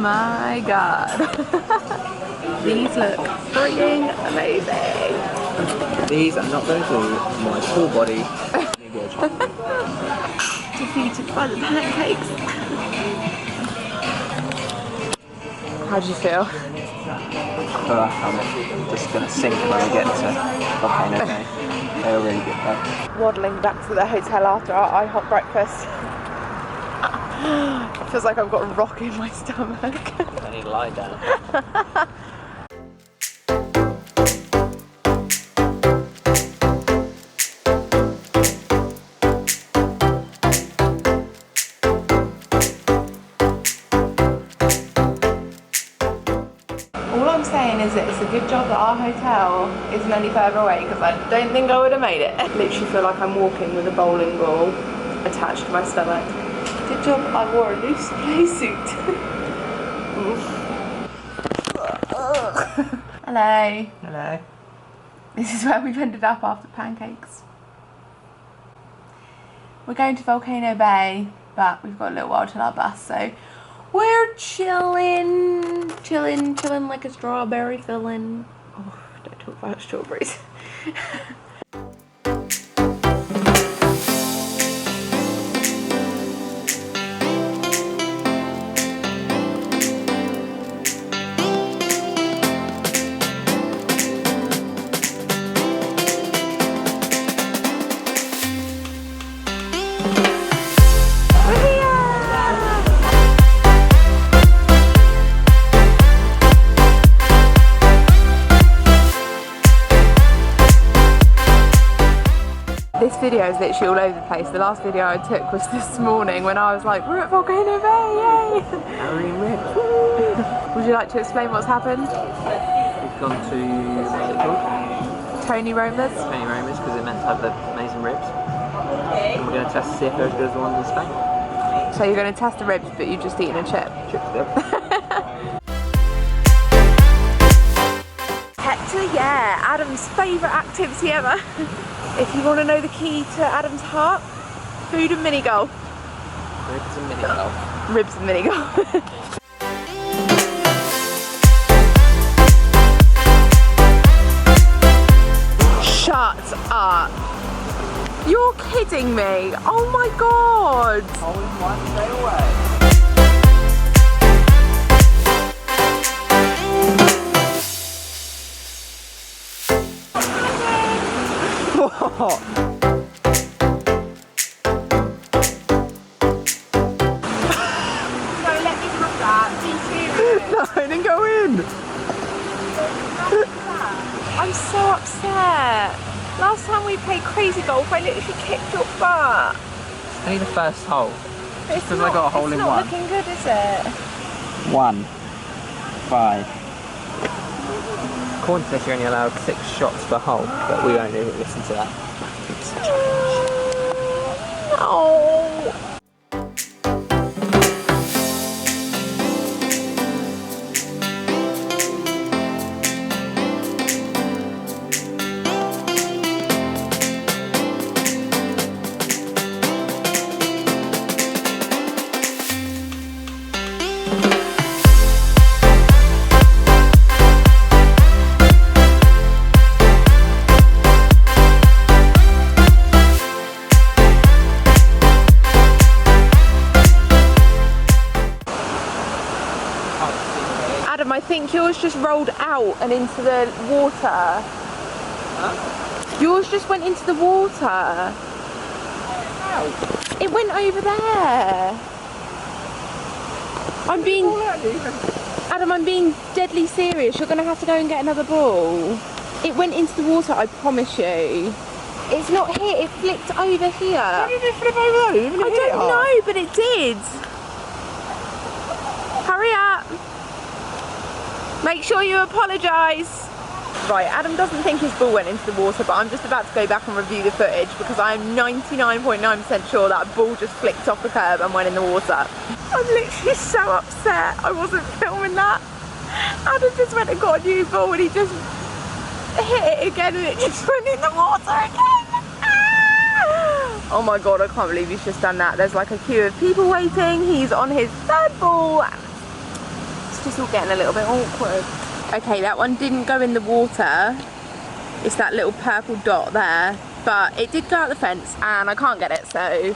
my god. These look freaking amazing. These are not going to do my full body any good. Defeated by the pancakes. How do you feel? I'm just going to sink when we get to Volcano Bay. They were really good though. Waddling back to the hotel after our IHOP breakfast. It feels like I've got a rock in my stomach. I need to lie down. All I'm saying is that it's a good job that our hotel isn't any further away, because I don't think I would have made it. I literally feel like I'm walking with a bowling ball attached to my stomach. Good job I wore a loose play suit. Hello. Hello. This is where we've ended up after pancakes. We're going to Volcano Bay, but we've got a little while till our bus, so we're chilling like a strawberry filling. Oh, don't talk about strawberries. This video is literally all over the place. The last video I took was this morning when I was like, we're at Volcano Bay, yay! Would you like to explain what's happened? We've gone to, what's it called? Tony Roma's. Tony Roma's, because they're meant to have the amazing ribs. And we're going to test to see if they're as good as the ones in Spain. So you're going to test the ribs, but you've just eaten a chip? Chips there. Hector, yeah, Adam's favourite activity ever. If you want to know the key to Adam's heart, food and mini golf. Ribs and mini golf. Ribs and mini golf. Shut up. You're kidding me. Oh my god. Only one day away. What? No, let me have that. Be serious. No, then go in. I'm so upset. Last time we played crazy golf, I literally kicked your butt. Only the first hole. It's because I got a hole in one. It's not looking good, is it? 1, 5. According to this, you're only allowed 6 shots per hole, but we won't even listen to that. Oh. I think yours just rolled out and into the water. Huh? Yours just went into the water. Ow. It went over there. Adam, I'm being deadly serious. You're gonna have to go and get another ball. It went into the water, I promise you. It's not here, it flipped over here. How did it flip over there? I don't know, but it did. Hurry up. Make sure you apologise. Right, Adam doesn't think his ball went into the water, but I'm just about to go back and review the footage because I'm 99.9% sure that ball just flicked off the curb and went in the water. I'm literally so upset. I wasn't filming that. Adam just went and got a new ball and he just hit it again and it just went in the water again. Ah! Oh my god, I can't believe he's just done that. There's like a queue of people waiting. He's on his third ball. It's just all getting a little bit awkward. Okay, that one didn't go in the water. It's that little purple dot there, but it did go out the fence and I can't get it, so.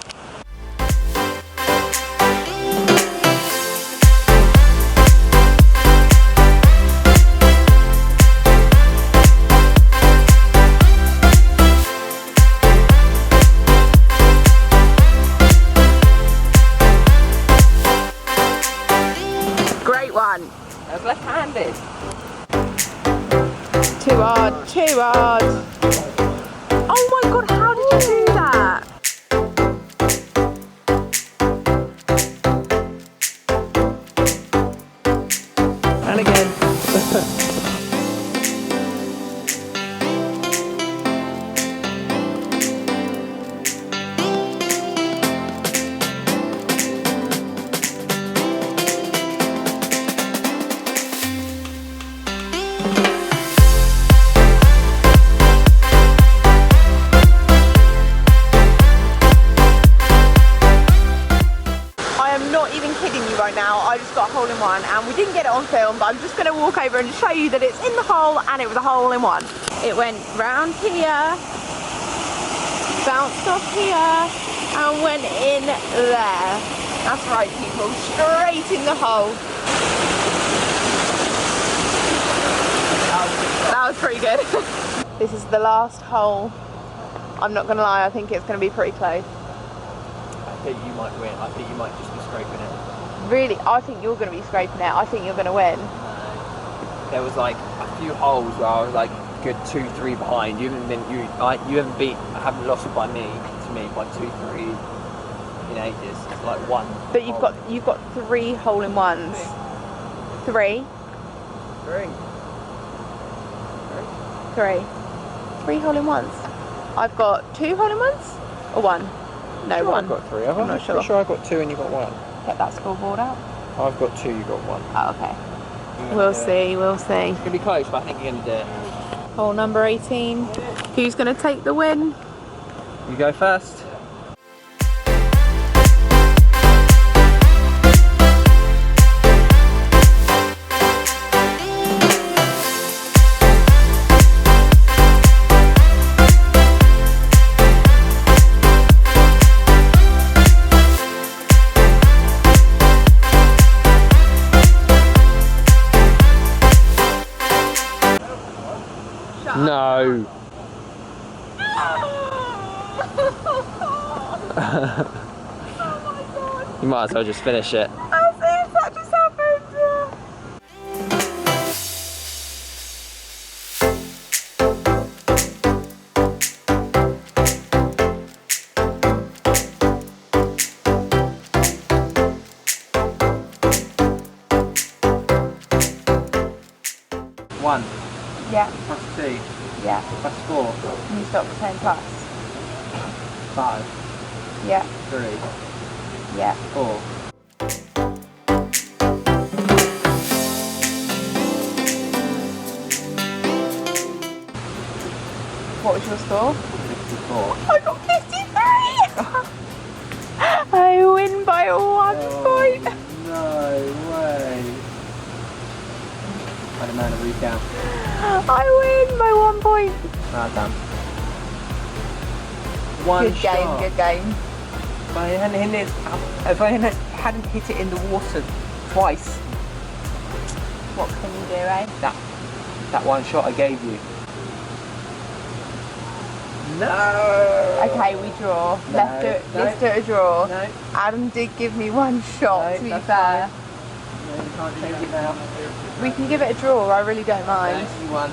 Great one. That's left-handed. Too hard, too hard. Oh my god, how did you do that? And again. I just got a hole in one and we didn't get it on film, but I'm just going to walk over and show you that it's in the hole and it was a hole in one. It went round here, bounced off here and went in there. That's right people, straight in the hole. That was pretty good. This is the last hole. I'm not going to lie, I think it's going to be pretty close. I think you might win. I think you might just be scraping it. Really? I think you're going to be scraping it. I think you're going to win. There was like a few holes where I was like good 2-3 behind. You haven't lost it by me by 2-3 in ages. It's like one. But you've got 3 hole-in-ones. 3? 3 hole-in-ones. I've got 2 hole-in-ones or 1? No, sure 1. I've got 3. I'm not sure. sure I've got 2 and you got 1. Get that scoreboard out. I've got 2, you got 1. Oh, okay. We'll see, we'll see. It's going to be close, but I think you're going to do it. Hole number 18. Who's going to take the win? You go first. No. Oh my god. You might as well just finish it. As if that just happened. One. Yeah. Plus 2. Yeah. Plus 4. Can you stop saying plus? 5. Yeah. 3. Yeah. 4. What was your score? 54. I got 53! I win by 1 point. No way. I don't know the recount. I win by 1 point. Well done. One Good shot. game, good game. If I hadn't hit it in the water twice, What can you do, eh? that one shot I gave you. No. Okay, we draw. No, Let's do a draw. No. Adam did give me 1 shot, No, to be that's fair. No, you can't change it now. We can give it a draw, I really don't mind. No, you won.